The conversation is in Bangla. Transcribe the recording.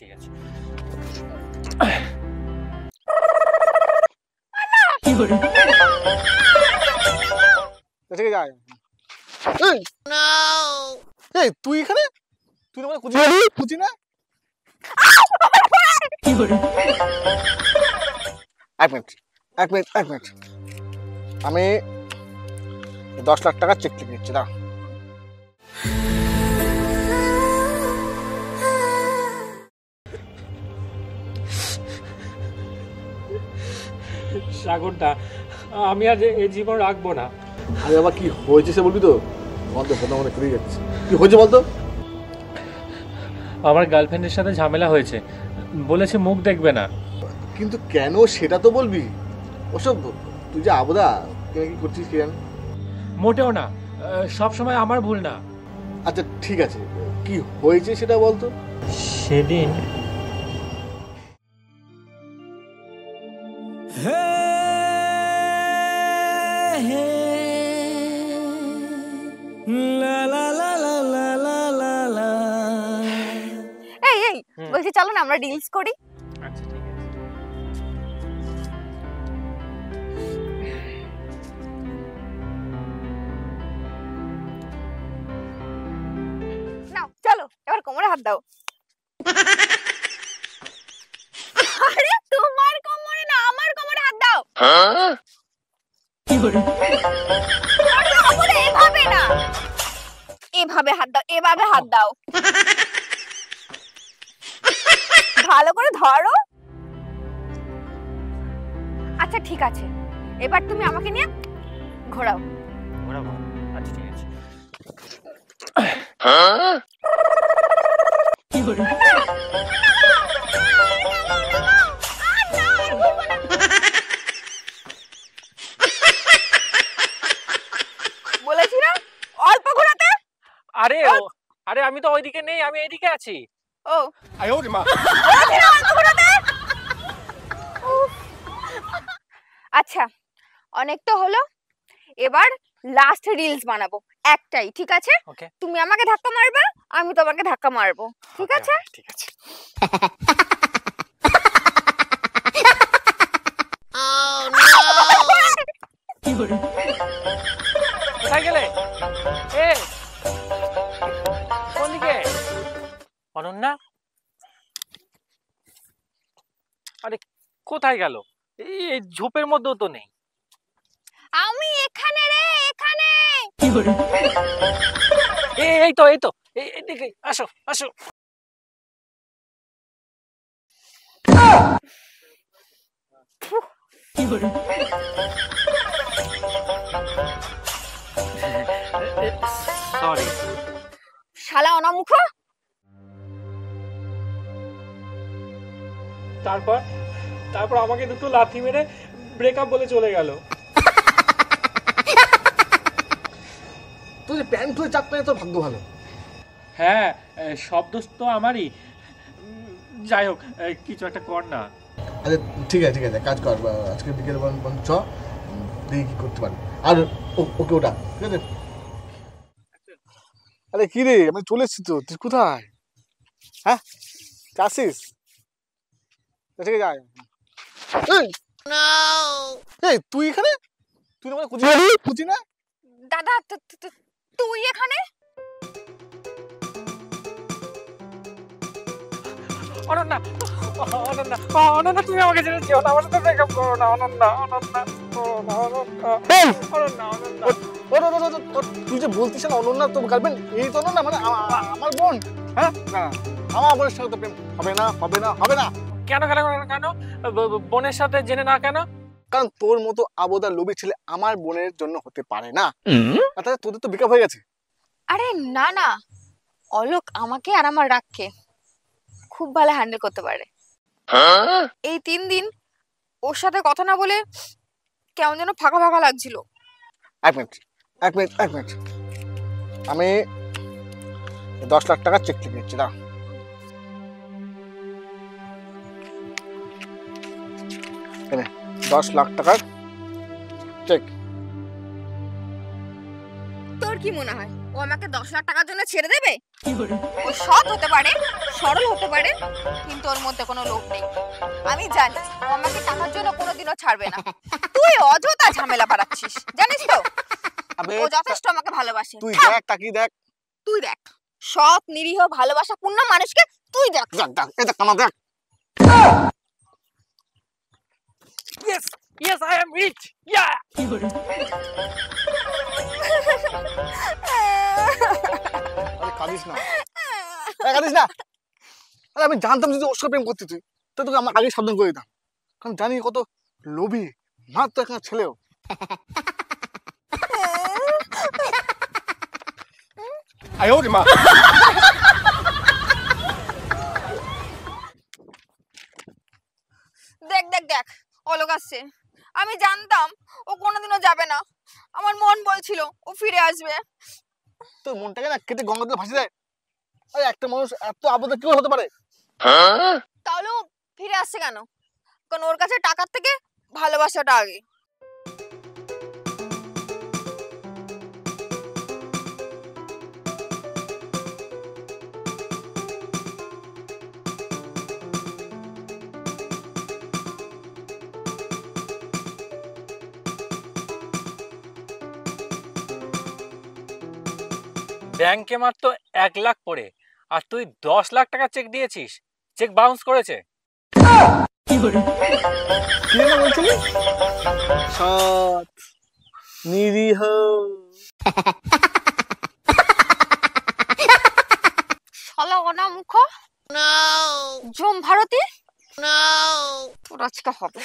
ঠিক আছে। তুই এখানে? তুই না খুঁজি না? এক মিনিট, আমি 10 লাখ টাকা চেক লিখে দিচ্ছি। না সাগরদা, আমি আর এই জীবন রাখবো না। আরে বাবা, কি হয়েছে সে বলবি তো? আমার তো মনে করে যাচ্ছে। কি হয়েছে বলতো? আমার গার্লফ্রেন্ডের সাথে ঝামেলা হয়েছে, বলেছে মুখ দেখবে না। কিন্তু কেন সেটা তো বলবি। ওসব তুই যে আবদা কি করছিস কি জানি। মোটেও না, সব সময় আমার ভুল না। আচ্ছা ঠিক আছে, কি হয়েছে সেটা বলতো। সেদিন এই বলছি চলো না আমরা রিলস করি। আচ্ছা ঠিক আছে। নাও চলো এবার কোমরে হাত দাও। আরে তোমার কোমরে না, আমার কোমরে হাত দাও। এভাবে না, এভাবে হাত দাও, এভাবে হাত দাও। ভালো করে ধরো। আচ্ছা ঠিক আছে, এবার তুমি আমাকে নিয়ে ঘোরাও। ঘোরাবো? আচ্ছা ঠিক আছে। বলেছি না অল্প ঘোরাতে। আরে আরে আমি তো ওইদিকে নেই, আমি এইদিকে আছি। ও আচ্ছা, অনেক তো হলো, এবার লাস্ট রিলস বানাবো একটাই, ঠিক আছে? ওকে। তুমি আমাকে ধাক্কা মারবে, আমি তোমাকে ধাক্কা মারবো, ঠিক আছে? ঠিক আছে। কোথায় গেলে? কোন দিকে? অনন্যা, আরে কোথায় গেল? এই ঝোপের মধ্যেও তো নেই। আমি এখানে রে, এখানে। এই তো এইদিকে আসো আসো। সরি। শালা অনামুখ। তারপর আমাকে দুটো লাথি মেরে ব্রেকআপ বলে চলে গেল। তুই যে প্যান্ট হয়ে চাপ পেয়ে তোর ভাগ্য ভালো। হ্যাঁ, সব দোষ তো আমারই। যাই হোক, কিছু একটা কর না। আচ্ছা ঠিক আছে কাজ কর, আজকে বিকেল চ দেখি কি করতে পারি। আর ওকে ওটা ঠিক আছে। আরে কি রে, আমি চলে এসেছি তো, তুই কোথায়? হ্যাঁ আসিস? ঠিক আছে। তুই এখানে? তুই না খুঁজি না? দাদা তুই এখানে? অনন্যা, তুমি আমাকে ছেড়ে যেও না, আমার সাথে ব্রেকআপ করো না। অনন্যা। তুই যে বলতিস না অনন্যা তোর গার্লফ্রেন্ড, এই তো অনন্যা মানে আমার বোন। হ্যাঁ না, আমার বোনের সাথে তো প্রেম হবে না। কেন বোনের সাথে জেনে না কেন? কারণ তোর মতো আবোদা লোভী ছেলে আমার বোনের জন্য হতে পারে না। তাহলে তোদের তো ব্রেকআপ হয়ে গেছে। আরে না, অলোক আমাকে আর আমার রাগকে খুব ভালো হ্যান্ডেল করতে পারে। এই 3 দিন ওর সাথে কথা না বলে কেমন যেন ফাঁকা লাগছিল। এক মিনিট, আমি 10 লাখ টাকা চেক লিখে দিচ্ছি। না 10 লাখ টাকার চেক। তোর কি মনে হয় ও আমাকে 10 লাখ টাকার জন্য ছেড়ে দেবে? ও সৎ হতে পারে, সরল হতে পারে, কিন্তু ওর মধ্যে কোনো লোভ নেই। আমি জানি ও আমাকে টাকার জন্য কোনোদিনও ছাড়বে না। তুই অযথা ঝামেলা বাড়াচ্ছিস, জানিস তো? আবে ও যথেষ্ট আমাকে ভালোবাসে। তুই থাম, দেখ তাকিয়ে দেখ। তুই দেখ, সৎ নিরীহ ভালোবাসা পূর্ণ মানুষকে তুই দেখ। দেখ দেখ এই দেখ কানা দেখ। Yes, yes, I am rich. Yeah. আরে কাঁদিস না, কাঁদিস না। আরে আমি জানতাম যদি ওর সাথে প্রেম করতি তুই, তো তোকে আমার আগে সাবধান করে দিতাম। কারণ জানি কত লোভী মাত্র একটা ছেলেও। আয় ওরে মা। দেখ দেখ দেখ, অলোক আসছে। আমি জানতাম ও কোনোদিনও যাবে না। আমার মন বলছিল ও ফিরে আসবে। তোর মনটাকে না কেটে গঙ্গা জলে ভাসিয়ে দেয়। আরে একটা মানুষ এত আবদ্ধ কি হতে পারে? তাহলে ও ফিরে আসছে কেন? কারণ ওর কাছে টাকার থেকে ভালোবাসাটা আগে। ব্যাংকে মাত্র 1 লাখ পড়ে আর তুই 10 লাখ টাকা চেক দিয়েছিস, চেক বাউন্স করেছে। কি যেন বলছিলি? সৎ, নিরীহ। শালা অনামুখ, জম ভারতী, তোর আজকে হবে।